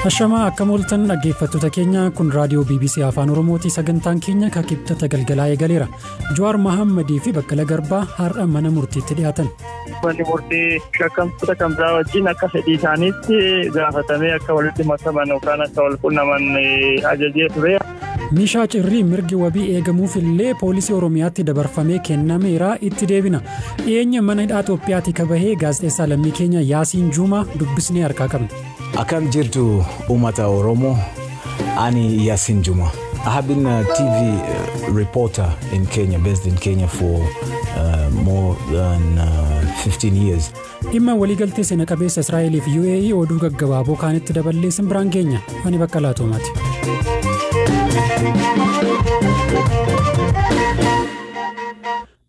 Ashama akka mooltan dhaggeeffattoota keenya kun raadiyoo BBC afaan Oromooti sagantaan keenya kibxata galgalaa eegaleera. Jawaar Mohammadii fi Baqqala Garbaa har'a mana murtiitti dhiyaatan. Manni murtii shakkamtoota kamsaa wajjin akka fedhii isaaniitti gaafatamee akka walitti makaman yookaan akka wal qunnaman ajajee ture. Mishaa cirrii mirgi wabii eegamuuf illee poolisii Oromiyaatti dabarfamee kennameera itti deebina. Dhiyeenya mana hidhaa Itoophiyaatti kabahee gaazexeessaa lammii keenya Yaasiin Juumaa dubbisnee harkaa qabna. Akkam jirtu uummata Oromoo, ani Yaasiin Juumaa. I have been a TV reporter in Kenya, based in Kenya for more than 15 years. Dhimma waliigaltee seena qabeessa Israa'eel fi UAE oduu gaggabaaboo kaanitti daballee simbiraan keenya ani Baqqalaa Toomaati.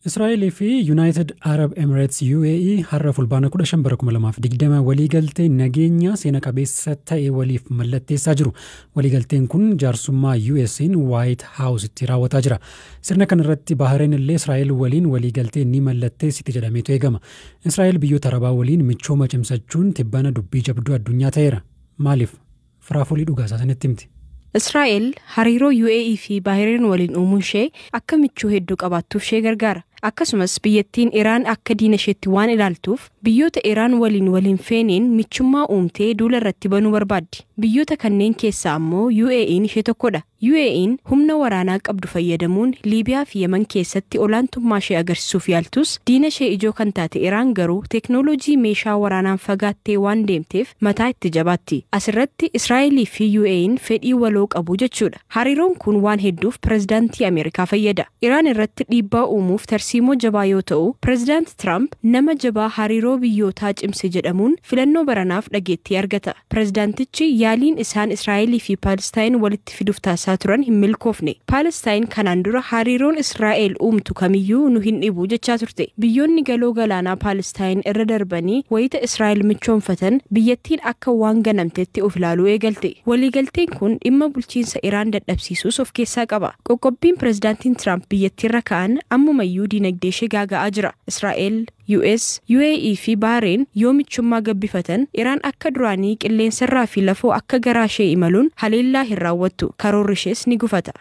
Israa'eel fi United Arab Emirates UAE har'a fulbaana 15/2020 waliigaltee nageenya seena qabeessa ta'e waliif mallatteessaa jiru. Waliigalteen kun jaarsummaa US'n White House itti raawwataa jira. Sirna kana irratti Bahareen illee Israa'eel waliin waliigaltee ni mallatteessiti jedhameetu eegama. Israa'eel biyyoota Arabaa waliin michooma cimsachuun tibbana dubbii jabduu addunyaa ta'eera. Maaliif? Firaafolii dhugaa isaanitti himti. Israa'eel hariiroo UAE fi Bahareen waliin uumuun ishee akka michuu hedduu qabaattuuf ishee gargaara. Akkasumas biyyattiin Iraan akka diina isheetti waan ilaaltuuf biyyoota Iraan waliin feeneen michummaa uumtee duula irratti banuu barbaaddi. Biyyoota kanneen keessaa ammoo UAE'n ishee tokkodha. UAE'n humna waraanaa qabdu fayyadamuun Liibiyaa fi Yemen keessatti olaantummaa ishee agarsiisuuf yaaltus diina ishee ijoo kan taate Iraan garuu teeknooloojii meeshaa waraanaan fagaattee waan deemteef mataa itti jabaatti. Asirratti Israa'eel fi UAE'n fedhii waloo qabu jechuudha. Hariiroon kun waan hedduuf pirezidaantii Ameerikaa fayyada. Iraan irratti dhiibbaa uumuuf tarsiimoo jabaa yoo ta'u, pirezidaant Trump nama jabaa hariiroo biyyootaa cimse jedhamuun filannoo baranaaf dhageettii argata. Pirezidaantichi yaaliin isaan Israa'eel fi Paalestaayin walitti fiduuf taasisaa turan hin milkoofne. Paalestaayin kanaan dura hariiroon Israa'eel uumtu kamiyyuu nu hin dhibu jechaa turte. Biyyoonni galoo galaanaa Paalestaayin irra darbanii wayita Israa'eel michoomfatan biyyattiin akka waan ganamteetti of ilaaluu eegalte. Waliigalteen kun dhimma bulchiinsa Iraan dadhabsiisuus of keessaa qaba. Qoqqobbiin pirezidaantiin Trump biyyattiirra ka'an ammumayyuu dinagdee ishee gaaga'aa jira. Israa'eel, US, UAE fi Bahareen yoo michummaa gabbifatan Iraan akka duraanii qilleensarraa fi lafoo akka garaa ishee imaluun haleellaa hin raawwattu. Karoorri ishees ni gufata.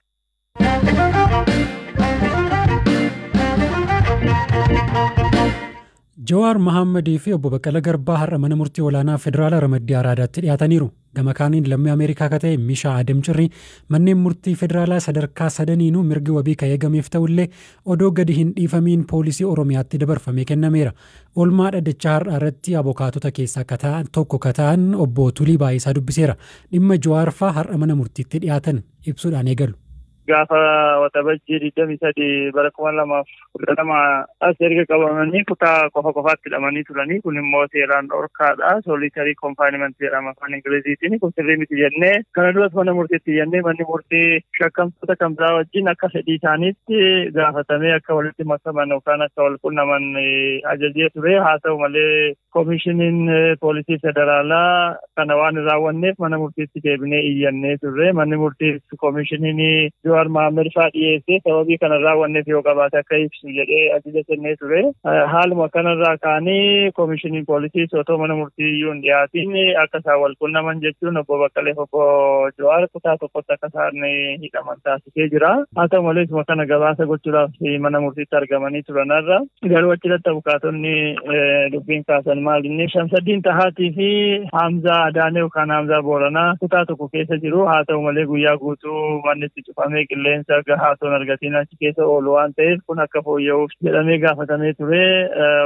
Jawaar Mohammadii fi obbo Baqqala Garbaa har'a mana murtii olaanaa federaalaa Ramaddii Araadaatti dhiyaataniiru. Gama kaaniin lammii Ameerikaa ka ta'e Mishaa Cirrii manneen murtii federaalaa sadarkaa sadaniinuu mirgi wabii ka eegameef ta'ullee odoo gadi hin dhiifamiin poolisii Oromiyaatti dabarfamee kennameera. Oolmaa dhaddacha har'aa irratti abokaatota keessaa tokko ka ta'an obbo Tulii Baayisaa dubbiseera. Dhimma Jawaar faa har'a mana murtiitti dhiyaatan ibsuudhaan eegalu. Gaafa waxabajjii 23 bara 2012 as erga qabamanii kutaa qofaatti hidhamanii turanii kun immoo seeraan dhorkaadha. Solitary confinement jedhama afaan Ingiliziitiin. Kun sirrii miti jennee kana duras mana murtiitti jennee manni murtii shakkamtoota kamsaa wajjin akka fedhii isaaniitti gaafatamee akka walitti makaman yookaan akka wal qunnaman ajajee ture. Haa ta'u malee koomishiniin poolisii federaalaa kana waan raawwanneef mana murtiitti deebinee iyyannee turre. Manni murtii koomishiniin Jawaar Mohammed faa dhiyeessee sababii kana raawwanneef yoo qabaate akka ibsu jedhee ajaja kennee ture. Haaluma kanarraa kaanii koomishiniin poolisii otoo mana murtii iyyuu hin dhiyaatiin akka isaan wal qunnaman jechuun obbo Baqqalee obbo Jawaar kutaa tokkotti akka isaan hidhaman taasisee jira. Haa ta'u malee isuma kana gabaasa gochuudhaaf mana murtiitti argamanii turanarra garuu achirratti abukaatonni dubbiin kaasan maalinni Shamsaddiin Tahaatii fi Hamzaa Adaanee yookaan Hamzaa Booranaa kutaa tokko keessa jiru. Haa ta'u malee guyyaa guutuu manni itti cufamee qilleensa gahaa toon argatiin achi keessa oolu waan ta'eef kun akka fooyya'uuf jedhamee gaafatamee ture.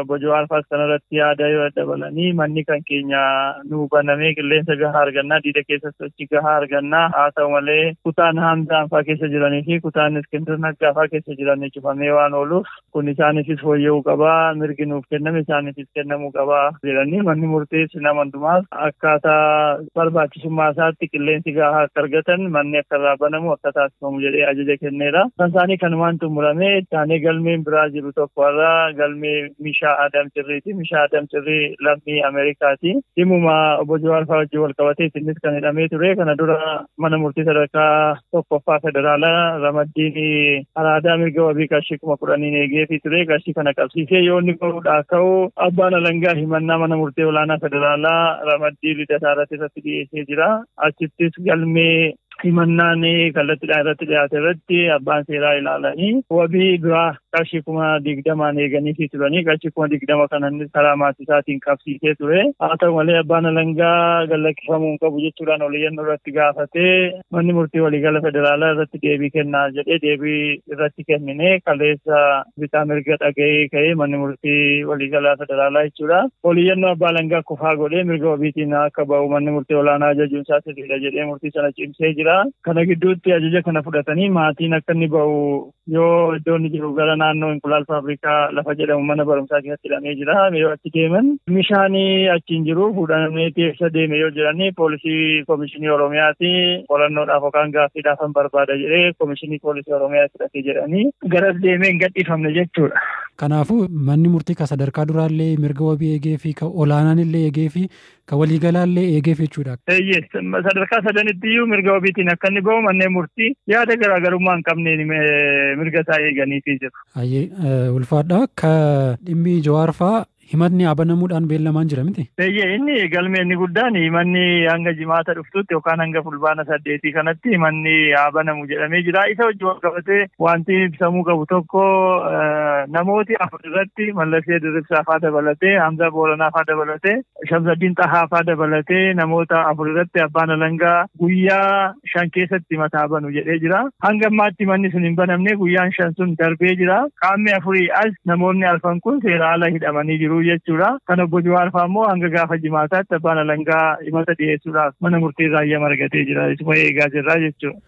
Obbo Jawaar faas kanarratti yaada yoo dabalanii manni kan keenya nu banamee qilleensa gahaa argannaa diida keessa sochii gahaa argannaa. Haa ta'u malee kutaan Hamzaan faa keessa jiranii fi kutaan Iskindir Naggaa faa keessa jiranii cufamee waan ooluuf kun isaaniifis fooyya'uu qabaa, mirgi nuuf kenname isaaniifis kennamuu qabaa jedhanii manni murtees nama hundumaaf akkaataa barbaachisummaa isaatti qilleensi gahaa akka argatan manni akka irraa banamu akka taasifamu jedhee ajaja kenneera. Kan isaanii kanumaan xumuramee isaanii galmeen biraa jiru tokko irraa galmee Mishaa Adam Cirriiti. Mishaa Adam Cirrii lammii Ameerikaati. Dhimuma obbo Jawaar fa'aa wajjin wal qabatee innis kan hidhamee ture. Kana dura mana murtii sadarkaa tokkoffaa federaalaa ramaddiin araadaa mirga wabii qarshii 10,000 eegeefii ture. Qarshii kana qabsiisee yoo inni bahuudhaa ka'u abbaan alangaa himannaa mana murtii olaanaa federaalaa ramaddii lidataa irratti dhiyeessee jira. Achittis galmee himannaan kallattiidhaan irratti dhiyaate irratti abbaan seeraa ilaalanii wabii biraa qarshii 20,000 eeganiifii turanii qarshii 20,000 kanan karaa maatii isaatiin qabsiisee ture. Haa ta'u malee abbaan alangaa gallakkifamuu hin qabu jechuudhaan oliyyannoo irratti gaafatee manni murtii waliigala federaalaa irratti deebii kennaa jedhee deebii irratti kennine kaleessa bitaa mirga dhaga'ee ka'ee manni murtii waliigala federaalaa jechuudha. Oliyyannoo abbaa alangaa kufaa godhee mirga wabiitiin akka ba'u manni murtii olaanaa ajajuun isaa sirriidha jedhee murtii sana cimsee jira. Kana gidduutti ajaja kana fudhatanii maatiin akka inni ba'u yoo iddoon jiru gara naannoo Inqulaal Faabrikaa lafa jedhamu mana barumsaa keessatti hidhamee jira. Yoo achi deeman mishaanii achiin jiru fuudhamee teessa deeme yoo jiranii poolisii Komishinii Oromiyaati qorannoodhaaf yookaan gaaffiidhaaf kan barbaada jedhee Komishinii Poolisii Oromiyaa fudhatee jedhanii garas deemee hin gadhiifamne jechuudha. Kanaafuu manni murtii ka sadarkaa duraallee mirga wabii eegee fi ka olaanaan illee eegee fi ka waliigalaallee eegeef jechuudha. Sadarkaa sadanitti iyyuu mirga wabiitiin akka inni bahu manneen murtii yaada garaagarummaa hin qabneen mirga isaa eeganiifii jiru. Ulfaadha ka dhimmi Jawaar fa'aa himatni abanamuudhaan beellamaan jira miti. Inni galmee inni guddaan himanni hanga jimaata dhuftutti yookaan hanga fulbaana 8 kanatti himanni abanamu jedhamee jira. Isa wajjin wal qabatee wanti ibsamuu qabu tokko namooti afur irratti Mallasee Dirribsaa fa'aa dabalatee Hamza Booranaa fa'aa dabalatee Shamsaddiin Xahaa fa'aa dabalatee namoota afur irratti abbaan alangaa guyyaa 5 keessatti mataa banu jedhee jira. Hanga ammaatti manni sun hin banamne guyyaan 5 sun darbee jira. Qaamni afurii as namoonni arfan kun seera ala hidhamanii jiru jechuudha. Kan obbo Jawaar fa'aa immoo hanga gaafa jimaataatti abbaan alangaa himata dhiyeessuudhaaf mana murtii raayyaa margatee jira. Isuma eegaa jirra jechuudha.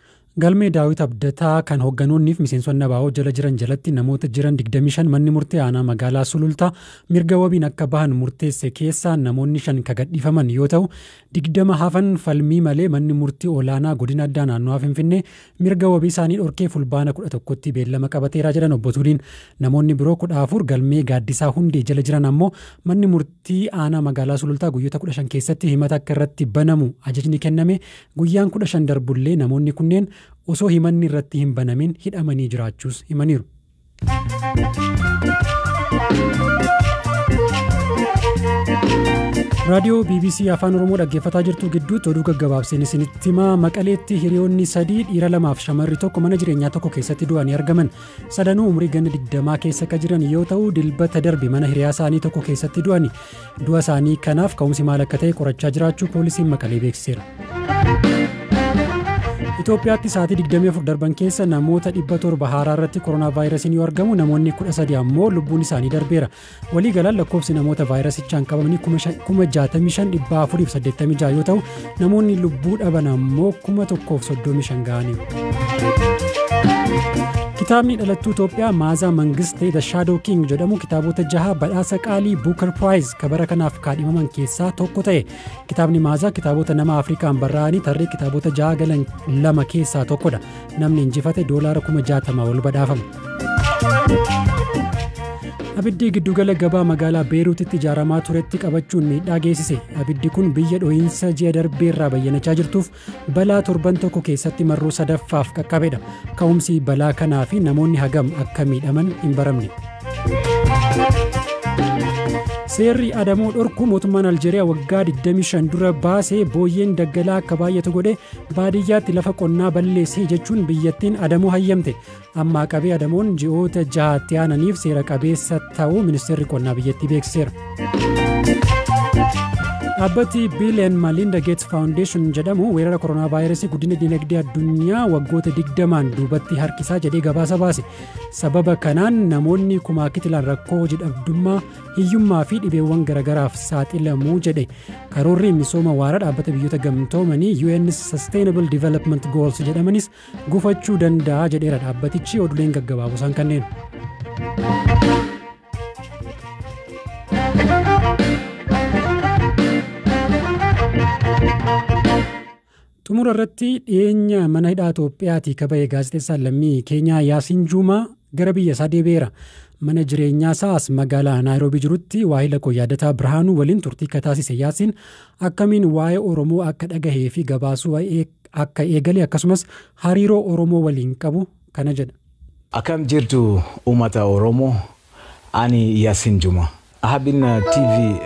Galmee Daawit Abdataa kan hoogganoonniif miseensonni ABO jala jiran jalatti namoota jiran 25 manni murtii aanaa magaalaa Sulultaa mirga wabiin akka bahan murteesse keessaa namoonni 5 ka gadhiifaman yoo ta'u 20 hafan falmii malee manni murtii olaanaa godina addaa naannoo Finfinnee mirga wabii isaanii dhorkee fulbaana 11tti beellama qabateera jedhan obbo Tuliin. Namoonni biroo 14 galmee gaaddisaa hundee jala jiran ammoo manni murtii aanaa magaalaa Sulultaa guyyoota 15 keessatti himata akka irratti banamu ajajni kenname. Guyyaan 15 darbullee namoonni kunneen osoo himanni irratti hin banamin hidhamanii jiraachuus himaniiru. Raadiyoo BBC Afaan Oromoo dhaggeeffataa jirtu gidduutti oduu gaggabaabseen isinitti himaa. Maqaleetti hiriyoonni 3 dhiira 2 fi shamarri 1 mana jireenyaa tokko keessatti du'anii argaman. Sadanuu umrii ganna 20 keessa ka jiran yoo ta'u dilbata darbe mana hiriyaa isaanii tokko keessatti du'ani. Du'a isaanii kanaaf ka'umsi maal akka ta'e qorachaa jiraachuu poolisiin Maqalee beeksiseera. Itoophiyaatti sa'aatii 24 darban keessa namoota 700 haaraa irratti koronaa vaayirasiin yoo argamu namoonni 13 ammoo lubbuun isaanii darbeera. Walii galaan lakkoofsi namoota vaayirasichaan qabamanii 65,486 yoo ta'u namoonni lubbuu dhaban ammoo 1,035 ga'aniiru. Kitaabni dhalattuu Itoophiyaa Maazaa Mangistee The Shadow King jedhamu kitaabota 6 badhaasa qaalii Booker Prize kabara kanaaf kaadhimaman keessaa tokko ta'e. Kitaabni Maazaa kitaabota nama Afrikaan barraa'anii tarree kitaabota 6 galan 2 keessaa tokkodha. Namni injifate $60,000 ol badhaafama. Abiddi giddugala gabaa magaalaa Beeruutitti ijaaramaa turetti qabachuun miidhaa geessise. Abiddi kun biyya dho'iinsa ji'a darbeerraa bayyanachaa jirtuuf balaa torban tokko keessatti marroo sadaffaaf qaqqabedha. Ka'umsi balaa kanaa fi namoonni hagam akka miidhaman hin baramne. Seerri adamoo dhorku mootummaan Aljeeriyaa waggaa 25 dura baasee booyyeen daggalaa akka baay'atu godhe baadiyyaatti lafa qonnaa balleessee jechuun biyyattiin adamoo hayyamte. Amma qabee adamoon ji'oota 6 aananiif seera qabeessa ta'uu ministeerri qonnaa biyyattii beeksiseera. Dhaabbati Bill and Melinda Gates Foundation jedhamu weerara koronaa vaayirasii guddina dinagdee addunyaa waggoota 20 duubatti harkisaa jedhee gabaasa baase. Sababa kanaan namoonni kumaakitilaan rakkoo hojii-dhabdummaa, hiyyummaa fi dhibeewwan garagaraaf saaxilamuu jedhe. Karoorri misooma waaraa dhaabbata biyyoota gamtoomanii UN Sustainable Development Goals jedhamanis gufachuu danda'a jedheera dhaabbatichi. Oduuleen gaggabaabusaan kanneen. Xumura irratti dhiyeenya mana hidhaa Itoophiyaatii kaba'ee gaazexeessaan lammii Keenyaa Yaasiin Juumaa gara biyya isaa deebi'eera. Mana jireenyaa isaas magaalaa Naayiroobii jirutti waa'ee lakkoo yaadataa Birhaanuu waliin turtii taasise Yaasiin akkamiin waa'ee Oromoo akka dhagahee fi gabaasuu akka eegale akkasumas hariiroo Oromoo waliin qabu kana jedha. Akkam jirtu uummata Oromoo, ani Yaasiin Juumaa. I have been a TV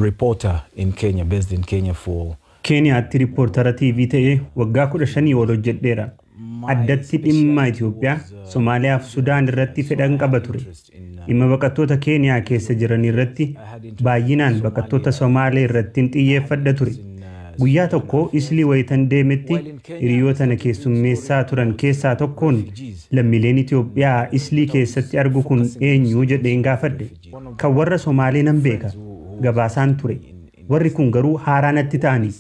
reporter in Kenya, based in Kenya for Keeniyaatti riippoortara TV ta'ee waggaa 15 ol hojjedheera. Addatti dhimma Itoophiyaa, Somaaliyaa fi Sudaan irratti fedhan qaba ture. Dhimma baqattoota Keeniyaa keessa jiran irratti baay'inaan baqattoota Somaalee irratti xiyyeeffadha ture. Guyyaa tokko Islii wayitan deemetti hiriyoota na keessummeessaa turan keessaa tokkoon lammiileen Itoophiyaa Islii keessatti argu kun eenyu jedheen gaafadhe. Kan warra Somaalee nan beeka, gabaasaan ture. Warri kun garuu haaraa natti ta'anii.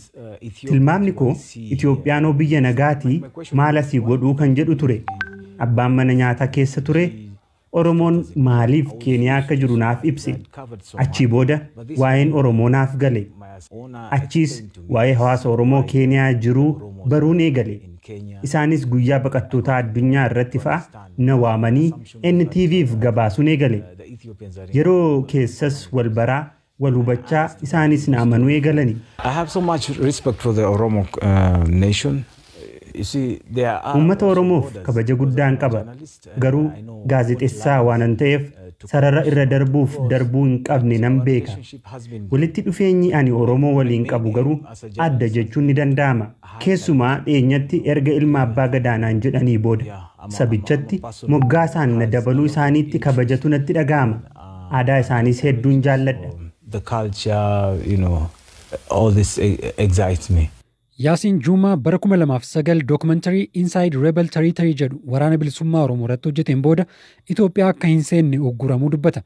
Tilmaamni koo Itoophiyaanoo biyya nagaatii maal asii godhuu kan jedhu ture. Abbaan mana nyaataa keessa ture. Oromoon maaliif Keeniyaa akka jiru naaf ibse. Achii booda waa'een Oromoo naaf gale. Achiis waa'ee hawaasa Oromoo Keeniyaa jiruu baruun eegale. Isaanis guyyaa baqattoota addunyaa irratti fa'a na waamanii NTV'f gabaasuun eegale. Yeroo keessas wal baraa wal hubachaa isaanis na amanuu eegalani. I have so much respect for the Oromo nation. Uummata Oromoof kabaja guddaan qaba. Garuu gaazexeessaa waanan ta'eef sarara irra darbuu hin qabne nan beeka. Walitti dhufeenyi ani Oromoo waliin qabu garuu adda jechuun ni danda'ama. Keessumaa dhiyeenyatti erga ilma abbaa gadaanaan jedhanii booda sabichatti moggaasaan na dabaluu isaaniitti kabajatu natti dhaga'ama. Aadaa isaaniis hedduun jaalladha. The culture, all this excites me. Yaasiin Juumaa bara 2009 dookumentarii Inside Rebel Territory jedhu waraana bilisummaa Oromoo irratti hojjeteen booda Itoophiyaa akka hin seenne ugguramuu dubbata.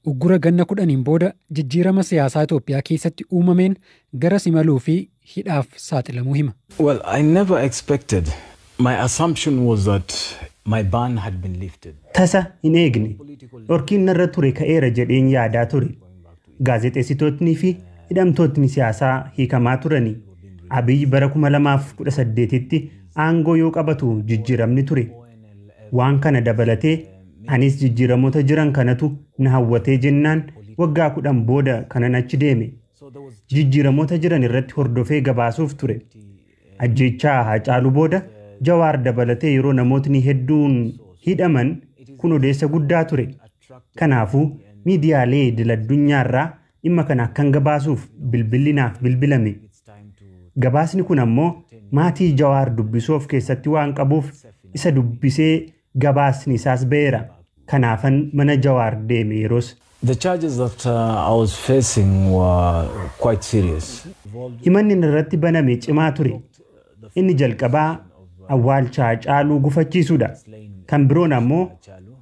Uggura ganna 10 booda jijjiirama siyaasaa Itoophiyaa keessatti uumameen gara simaluu fi hidhaaf saaxilamuu hima. Well, I never expected. My assumption was that my ban had been lifted. Tasa hin eegne. Dhorkiin narra ture ka'eera jedheen yaadaa ture. Gaazexeessitootni fi hidhamtootni siyaasaa hiikamaa turani. Abiyyi bara 2018tti aangoo yoo qabatu jijjiiramni ture. Waan kana dabalatee anis jijjiiramoota jiran kanatu na hawwatee jennaan waggaa 10 booda kanan achi deeme. Jijjiiramoota jiran irratti hordofee gabaasuuf ture. Ajjeechaa Haacaaluu booda Jawaar dabalatee yeroo namootni hedduun hidhaman kun odeessa guddaa ture. Kanaafuu miidiyaalee idil-addunyaarraa dhimma kana akkan gabaasuuf bilbilli naaf bilbilame. Gabaasni kun ammoo maatii Jawaar dubbisuuf keessatti waan qabuuf isa dubbisee gabaasni isaas ba'eera. Kanaafan mana Jawaar deeme yeroos. The charges that I was facing were quite serious. Himanni irratti baname cimaa ture. Inni jalqabaa awwaalcha Haacaaluu gufachiisuudha. Kan biroon ammoo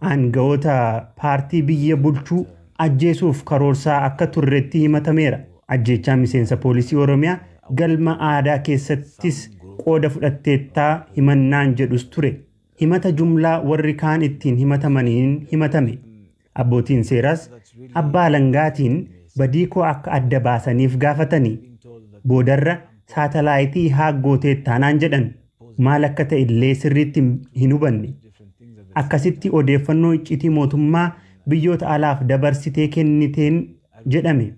aangawoota paartii biyya bulchuu ajjeesuuf karoorsaa akka turreetti himatameera. Ajjeechaa miseensa poolisii Oromiyaa galma aadaa keessattis qooda fudhatteettaa himannaan jedhus ture. Himata jumlaa warri kaan ittiin himatamaniin himatame. Abbootiin seeraas abbaa alangaatiin badii koo akka adda baasaniif gaafatanii. Boodarra saatalaayitii haaggooteettaanaan jedhan. Maal akka ta'e illee sirriitti hin hubanne. Akkasitti odeeffannoo icciitii mootummaa biyyoota alaaf dabarsitee kenniteen jedhame.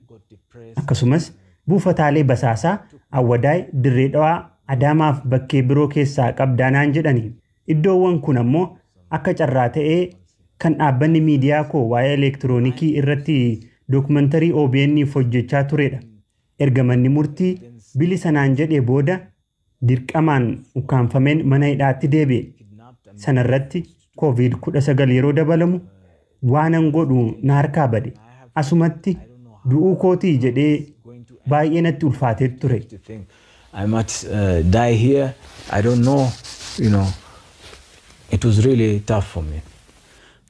Akkasumas buufataalee basaasaa Awwadaay, Dirree Dhawaa, Adaamaaf bakkee biroo keessaa qabdaanaan jedhani. Iddoowwan kun ammoo akka carraa ta'ee kan dhaabbanni miidiyaa koo waa'ee elektiroonikii irratti dookumentarii OBN'if hojjechaa turedha. Erga manni murtii bilisanaan jedhee booda dirqamaan ukkaanfameen mana hidhaatti deebi'e. Sanarratti COVID-19 yeroo dabalamu waanan godhu na harkaa bade. Asumatti du'uu kootii jedhee baay'ee natti ulfaatee ture. I might die here. I don't know. It was really tough for me.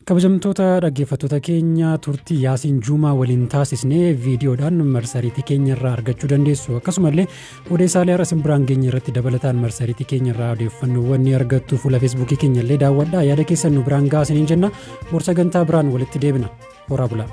Kabajamtoota dhaggeeffattoota keenya turtii Yaasiin Juumaa waliin taasisnee viidiyoodhaan marsariitii keenya irraa argachuu dandeessu. Akkasumallee odeessaalee har'a biraan keenya irratti dabalataan marsariitii keenya irraa odeeffannoowwan ni argattu. Fuula Feesbuukii keenya illee daawwadhaa. Yaada keessan nu biraan gaasaniin jenna. Bor sagantaa biraan walitti deebina. Horaa bulaa.